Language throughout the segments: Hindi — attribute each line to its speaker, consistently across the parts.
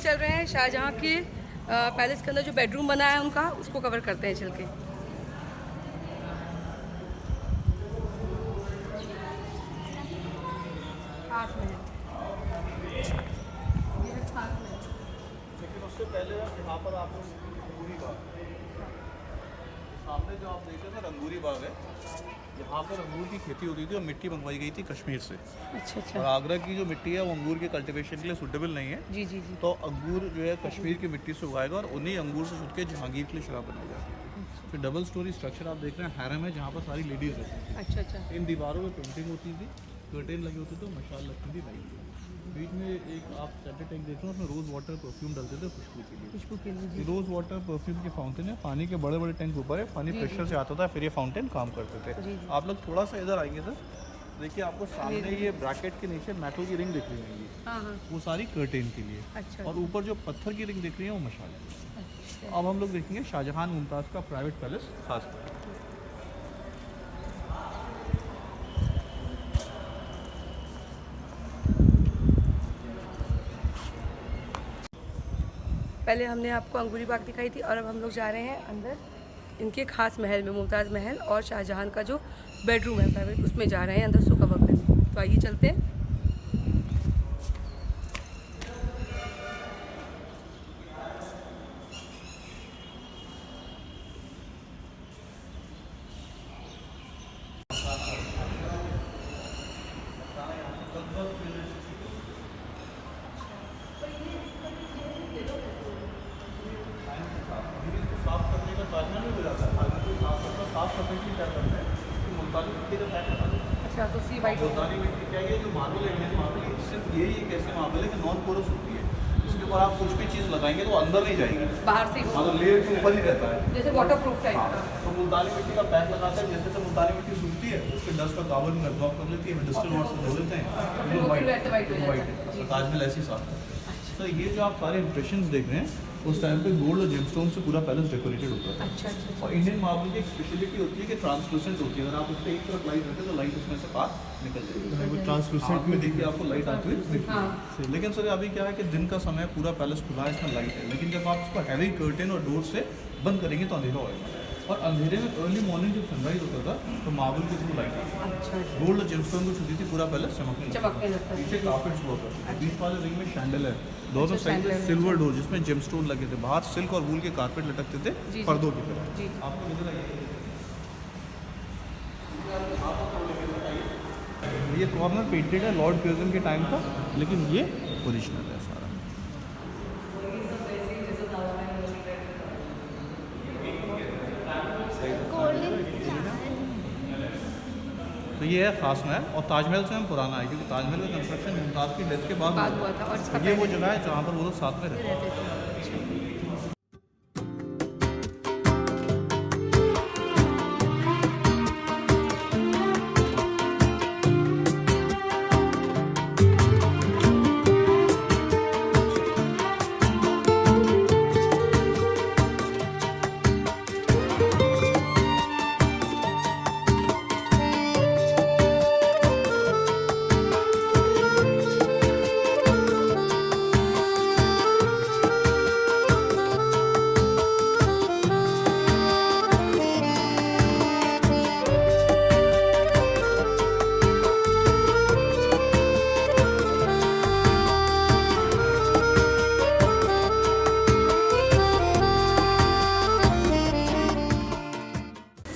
Speaker 1: चल रहे हैं शाहजहाँ के पैलेस के अंदर जो बेडरूम बना है उनका, उसको कवर करते हैं चल के।
Speaker 2: लेकिन उससे पहले यहाँ पर आपको रंगूरी बाग, सामने जो आप देख रहे हैं रंगूरी बाग है, यहाँ पर अंगूर की खेती होती थी और मिट्टी मंगवाई गई थी कश्मीर से।
Speaker 1: अच्छा अच्छा।
Speaker 2: और आगरा की जो मिट्टी है वो अंगूर के कल्टीवेशन के लिए सूटेबल नहीं है।
Speaker 1: जी जी जी।
Speaker 2: तो अंगूर जो है कश्मीर की मिट्टी से उगाएगा और उन्हीं अंगूर से शुद्ध के जहांगीर के लिए शराब बनाई जाती है। फिर डबल स्टोरी स्ट्रक्चर आप देख रहे हैं, हैरम है जहाँ पर सारी लेडीज़ रहती हैं।
Speaker 1: अच्छा अच्छा।
Speaker 2: इन दीवारों में पेंटिंग होती थी, कर्टेन लगे होते थे, मशाल लगती थी लाइट। बीच में एक आप सेंटर टैंक देख रहे हो, उसमें रोज़ वाटर परफ्यूम डालते थे खुशबू के लिए।
Speaker 1: खुशबू के लिए।
Speaker 2: रोज़ वाटर परफ्यूम के फाउंटेन है, पानी के बड़े बड़े टैंक ऊपर है, पानी प्रेशर से आता था, फिर ये फाउंटेन काम करते थे। आप लोग थोड़ा सा इधर आएंगे सर, देखिए आपको सामने ये ब्रैकेट के नीचे मेटल की रिंग दिख रही है,
Speaker 1: हाँ हाँ।
Speaker 2: वो सारी कर्टेन के लिए।
Speaker 1: अच्छा।
Speaker 2: और ऊपर जो पत्थर की रिंग दिख रही है वो मशाल की।
Speaker 1: अच्छा।
Speaker 2: अब हम लोग देखेंगे शाहजहां मुमताज़ का प्राइवेट पैलेस खास कर।
Speaker 1: पहले हमने आपको अंगूरी बाग दिखाई थी और अब हम लोग जा रहे हैं अंदर इनके खास महल में, मुमताज़ महल और शाहजहां का जो बेडरूम है प्राइवेट, उसमें जा रहे हैं अंदर सो कवर करने। तो आइए चलते हैं। अच्छा, तो सी वाइट
Speaker 2: मुल्तानी मिट्टी क्या है, जो मार्बल है इंडियन मार्बल, सिर्फ यही एक ऐसी मार्बल है कि नॉन पोरस होती है। इसके ऊपर आप कुछ भी चीज़ लगाएंगे तो अंदर नहीं जाएगी,
Speaker 1: बाहर से
Speaker 2: मतलब लेयर के ऊपर ही रहता है,
Speaker 1: जैसे वाटर प्रूफ टाइप का।
Speaker 2: तो मुल्तानी मिट्टी का पैक लगाते हैं, जैसे मुल्तानी मिट्टी सूखती है उसके डस्ट का काबन में ड्रॉप कर लेती है, डिस्टल वाटर से धो लेते हैं,
Speaker 1: वो फिर वैसे white हो जाता है।
Speaker 2: वाइट
Speaker 1: जी।
Speaker 2: ताजमहल ऐसी साफ है। तो ये जो आप सारे इंप्रेशंस देख रहे हैं, उस टाइम पे गोल्ड और जेमस्टोन से पूरा पैलेस डेकोरेटेड होता था।
Speaker 1: अच्छा अच्छा।
Speaker 2: और इंडियन मार्बल की एक स्पेशलिटी होती है कि ट्रांसलूसेंट होती है, अगर आप उस पर एक तरफ लाइट रखते हैं तो लाइट उसमें से बाहर निकल जाएगी।
Speaker 3: ट्रांसलूसेंट
Speaker 2: में देखिए आपको लाइट आती हुई दिखती
Speaker 1: हाँ।
Speaker 2: है। लेकिन सर अभी क्या है कि दिन का समय पूरा पैलेस खुला है, इसमें लाइट है, लेकिन जब आप उसको हैवी कर्टेन और डोर से बंद करेंगे तो अंधेरा होएगा। और अंधेरे में अर्ली मॉर्निंग जब सनराइज होता था तो मार्बल के थ्रू लाइट आती है।
Speaker 1: अच्छा अच्छा।
Speaker 2: गोल्ड और जेमस्टोन को छूती थी, पूरा पैलेस चमकने
Speaker 1: चमकने लगता है।
Speaker 2: पीछे कार्पेट फ्लो होता है, बीच वाले रिंग में शैंडल है, दोनों
Speaker 1: अच्छा,
Speaker 2: साइड पे
Speaker 1: chandelier है।
Speaker 2: सिल्वर डोर जिसमें जेमस्टोन लगे थे, बाहर सिल्क और वूल के कारपेट लटकते थे
Speaker 1: जी।
Speaker 2: पर्दों की तरह।
Speaker 1: जी।
Speaker 2: आपको नजर आइए, ये कॉर्नर पेंटेड है लॉर्ड क्यूजन के टाइम का, लेकिन ये ओरिजिनल है सारा। तो ये है खास महल, और ताजमहल से हम पुराना है क्योंकि ताजमहल का कंस्ट्रक्शन मुमताज़ की डेथ के बाद
Speaker 1: हुआ था और इसका
Speaker 2: ये वो जगह है जहाँ पर वो लोग साथ में रहते हैं।
Speaker 1: रहते थे।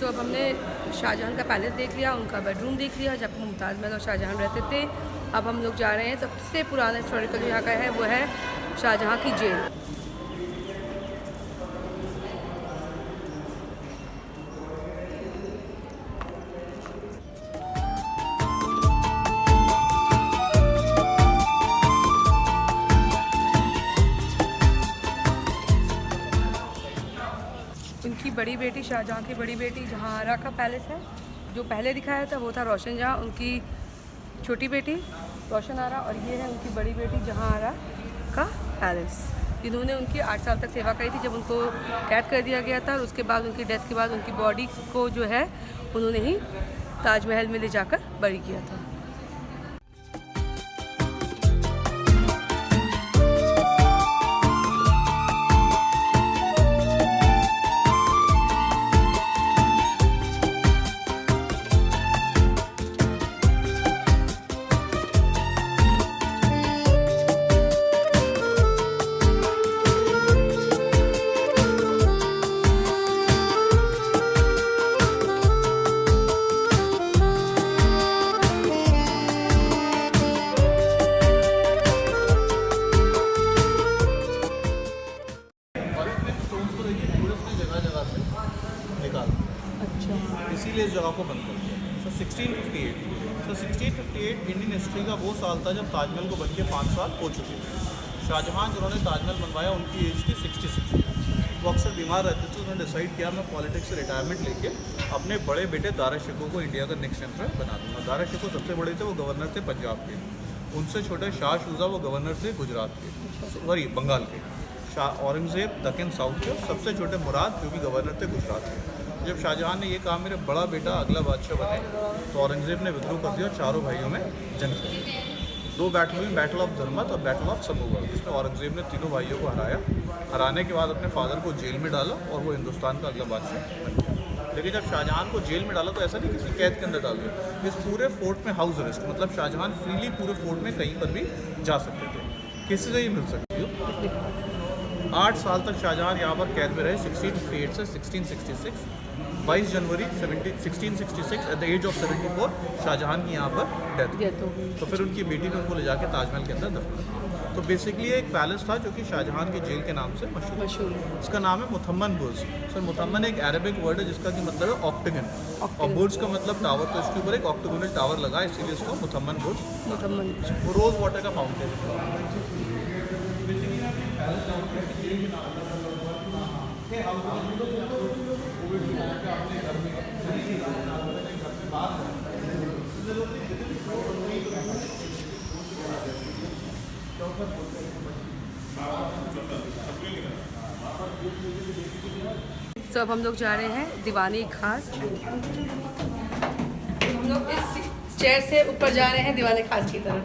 Speaker 1: तो अब हमने शाहजहां का पैलेस देख लिया, उनका बेडरूम देख लिया जहाँ पर मुमताज़ महल और शाहजहां रहते थे। अब हम लोग जा रहे हैं सबसे पुराना हिस्टोरिकल यहाँ का है, वो है शाहजहां की जेल। उनकी बड़ी बेटी शाहजहां की बड़ी बेटी जहांआरा का पैलेस है, जो पहले दिखाया था वो था रोशन जहां, उनकी छोटी बेटी रोशन आरा, और ये है उनकी बड़ी बेटी जहांआरा का पैलेस। इन्होंने उनकी 8 साल तक सेवा करी थी जब उनको कैद कर दिया गया था, और उसके बाद उनकी डेथ के बाद उनकी बॉडी को जो है उन्होंने ही ताजमहल में ले जाकर बरी किया था।
Speaker 2: इसीलिए इस जगह को बंद कर दिया। सो 1658 इंडियन हिस्ट्री का वो साल था जब ताजमहल को बन के 5 साल हो चुके थे। शाहजहाँ जिन्होंने ताजमहल बनवाया उनकी एज थी 66। वो अक्सर बीमार रहते थे, तो उन्होंने डिसाइड किया मैं पॉलिटिक्स से रिटायरमेंट लेके अपने बड़े बेटे दारा शिकोह को इंडिया का नेक्स्ट एम्परर बना दूँगा। दारा शिकोह सबसे बड़े थे, वो गवर्नर थे पंजाब के। उनसे छोटे शाह शुजा वो गवर्नर थे गुजरात के, सॉरी बंगाल के। शाह औरंगज़ेब दक्कन साउथ के, सबसे छोटे मुराद जो कि गवर्नर थे गुजरात के। जब शाहजहाँ ने ये कहा मेरे बड़ा बेटा अगला बादशाह बने, तो औरंगज़ेब ने विद्रोह कर दिया, चारों भाइयों में जंग की। 2 बैटल हुई, बैटल ऑफ धर्मत और बैटल ऑफ समूह, जिसमें औरंगज़ेब ने तीनों भाइयों को हराया। हराने के बाद अपने फादर को जेल में डाला और वो हिंदुस्तान का अगला बादशाह बन गया। लेकिन जब शाहजहाँ को जेल में डाला तो ऐसा नहीं किसी कैद के अंदर डाल दिया, इस पूरे फोर्ट में हाउस अरेस्ट, मतलब शाहजहाँ फ्रीली पूरे फोर्ट में कहीं पर भी जा सकते थे, किसी से ही मिल सकती हो। 8 साल तक शाहजहाँ यहाँ पर कैद में रहे, 1658 से 1666। 22 जनवरी 1666 at the age of 74 Shahjahan की यहाँ पर डेथ हो गई। तो फिर उनकी बेटी ने उनको ले जाके ताजमहल के अंदर दफना। तो बेसिकली एक पैलेस था जो कि शाहजहाँ के जेल के नाम से मशहूर है। इसका नाम है मुथम्मन बुर्ज। सर मुथम्मन एक अरेबिक वर्ड है जिसका कि मतलब है ऑक्टेगन, और बुर्ज का मतलब टावर, तो इसके ऊपर एक ऑक्टेगोनल टावर लगा, इसीलिए इसको मुथम्मन बुर्ज। वो रोज वाटर का फाउंटेन
Speaker 1: तो अब हम लोग जा रहे हैं दीवानी खास। हम लोग इस चेयर से ऊपर जा रहे हैं दीवानी खास की तरफ।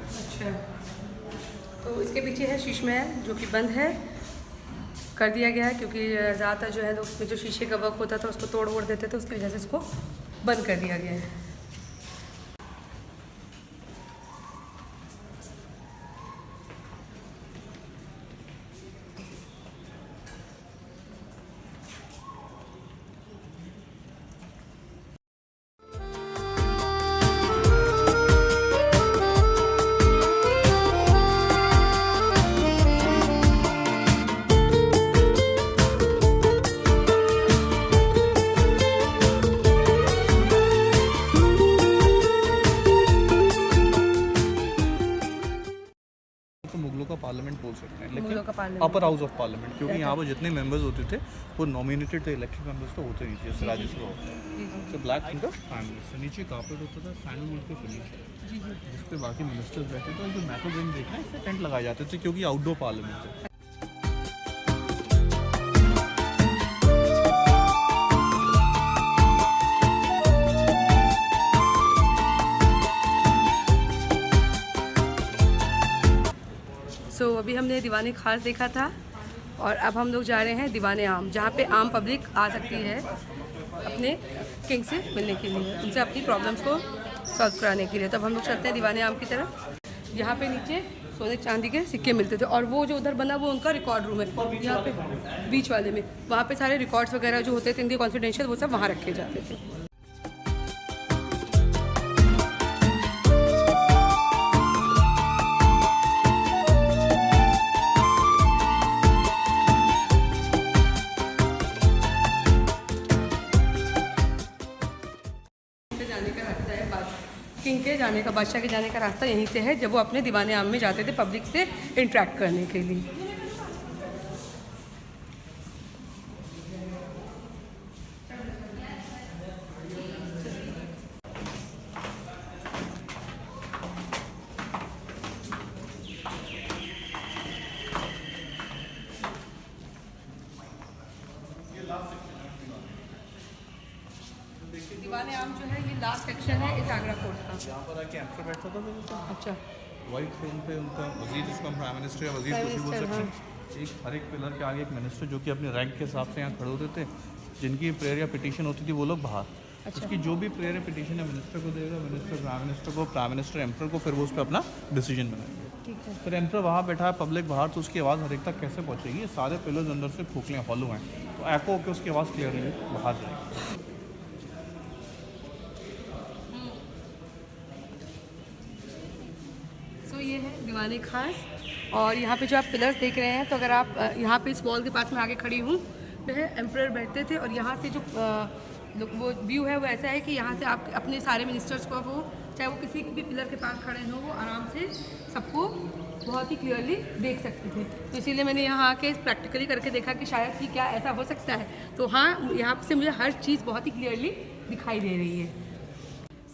Speaker 1: अच्छा, तो इसके पीछे है शीश महल जो कि बंद है, कर दिया गया है क्योंकि ज़्यादातर जो है लोग उसमें जो शीशे का वर्क होता था उसको तोड़ वोड़ देते थे, उसकी वजह से इसको बंद कर दिया गया है।
Speaker 2: मुगलों का पार्लियामेंट बोल सकते हैं,
Speaker 1: मुगलों का
Speaker 2: लेकिन
Speaker 1: parliament.
Speaker 2: Upper house of parliament, क्योंकि यहाँ पर जितने मेंबर्स होते थे वो नॉमिनेटेड थे, इलेक्टेड मेंबर्स तो होते नहीं थे, जैसे राज्यसभा होता है। ब्लैक थिंकर फैमिली से नीचे कार्पेट होता था सैंडलवुड के फर्नीचर, जिस पे बाकी मिनिस्टर्स बैठे थे। जो मैटल रिंग देखना है, इससे टेंट लगाए जाते थे क्योंकि आउटडोर पार्लियामेंट है।
Speaker 1: सो अभी हमने दीवाने खास देखा था और अब हम लोग जा रहे हैं दीवाने आम, जहाँ पे आम पब्लिक आ सकती है अपने किंग से मिलने के लिए, उनसे अपनी प्रॉब्लम्स को सॉल्व कराने के लिए। तब हम लोग चलते हैं दीवाने आम की तरफ। यहाँ पे नीचे सोने चांदी के सिक्के मिलते थे और वो जो उधर बना वो उनका रिकॉर्ड रूम है। यहाँ पे बीच वाले में वहाँ पे सारे रिकॉर्ड्स वगैरह जो होते थे इनके कॉन्फिडेंशियल, वो सब वहाँ रखे जाते थे। किंग के जाने का, बादशाह के जाने का रास्ता यहीं से है, जब वो अपने दीवाने आम में जाते थे पब्लिक से इंटरेक्ट करने के लिए। दीवाने आम जो है ये लास्ट सेक्शन है इस आगरा फोर्ट का।
Speaker 2: यहाँ पर आके एम्परर बैठता था तो
Speaker 1: अच्छा,
Speaker 2: वाइट थ्रोन पे उनका वजीर, जिसको हम प्राइम मिनिस्टर या वजीर कुछ भी बोल सकते हैं, एक हर एक पिलर के आगे एक मिनिस्टर जो कि अपने रैंक के हिसाब से यहाँ खड़े होते थे। जिनकी प्रेयर या पिटीशन होती थी वो लोग बाहर,
Speaker 1: अच्छा।
Speaker 2: उसकी जो भी प्रेयर पिटीशन है मिनिस्टर को देगा, मिनिस्टर प्राइम मिनिस्टर एम्पर को, फिर वो उस पर अपना डिसीजन बनाएंगे।
Speaker 1: ठीक है।
Speaker 2: फिर एम्पर वहाँ बैठा है, पब्लिक बाहर, तो उसकी आवाज़ हर एक तक कैसे पहुँचेगी? ये सारे पिलर्स अंदर से खोखले हॉलो हैं, तो एको होकर उसकी आवाज़ क्लियरली बाहर जाएगी।
Speaker 1: सो ये है दीवाने खास, और यहाँ पे जो आप पिलर्स देख रहे हैं, तो अगर आप यहाँ पे इस वॉल के पास में आगे खड़ी हूँ, वह एम्परर बैठते थे, और यहाँ से जो वो व्यू है वो ऐसा है कि यहाँ से आप अपने सारे मिनिस्टर्स को, वो चाहे वो किसी भी पिलर के पास खड़े हों, वो आराम से सबको बहुत ही क्लियरली देख सकते थे। तो इसीलिए मैंने यहाँ आके प्रैक्टिकली करके देखा कि शायद कि क्या ऐसा हो सकता है। तो हाँ, यहाँ से मुझे हर चीज़ बहुत ही क्लियरली दिखाई दे रही है।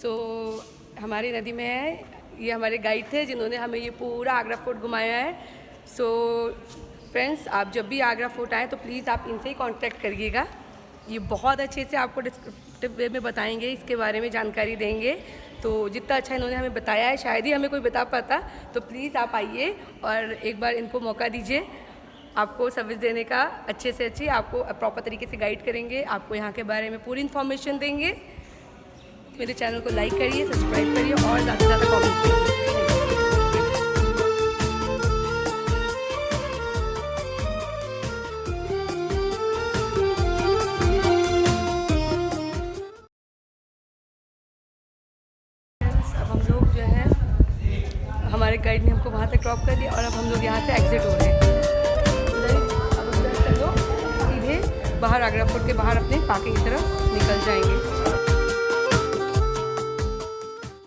Speaker 1: सो हमारी नदी में है, ये हमारे गाइड थे जिन्होंने हमें ये पूरा आगरा फोर्ट घुमाया है। सो फ्रेंड्स, आप जब भी आगरा फोर्ट आएँ तो प्लीज़ आप इनसे ही कांटेक्ट करिएगा। ये बहुत अच्छे से आपको डिस्क्रिप्टिव वे में बताएंगे, इसके बारे में जानकारी देंगे। तो जितना अच्छा इन्होंने हमें बताया है, शायद ही हमें कोई बता पाता। तो प्लीज़ आप आइए और एक बार इनको मौका दीजिए, आपको सर्विस देने का अच्छे से अच्छी, आपको प्रॉपर तरीके से गाइड करेंगे, आपको यहाँ के बारे में पूरी इन्फॉर्मेशन देंगे। मेरे चैनल को लाइक करिए, सब्सक्राइब करिए और ज़्यादा से ज़्यादा कमेंट करिए। अब हम लोग जो है, हमारे गाइड ने हमको वहाँ तक ड्रॉप कर दिया और अब हम लोग यहाँ से एग्जिट हो रहे हैं। अब हम लोग सीधे बाहर आगरा फोर्ट के बाहर अपने पार्किंग की तरफ निकल जाएंगे।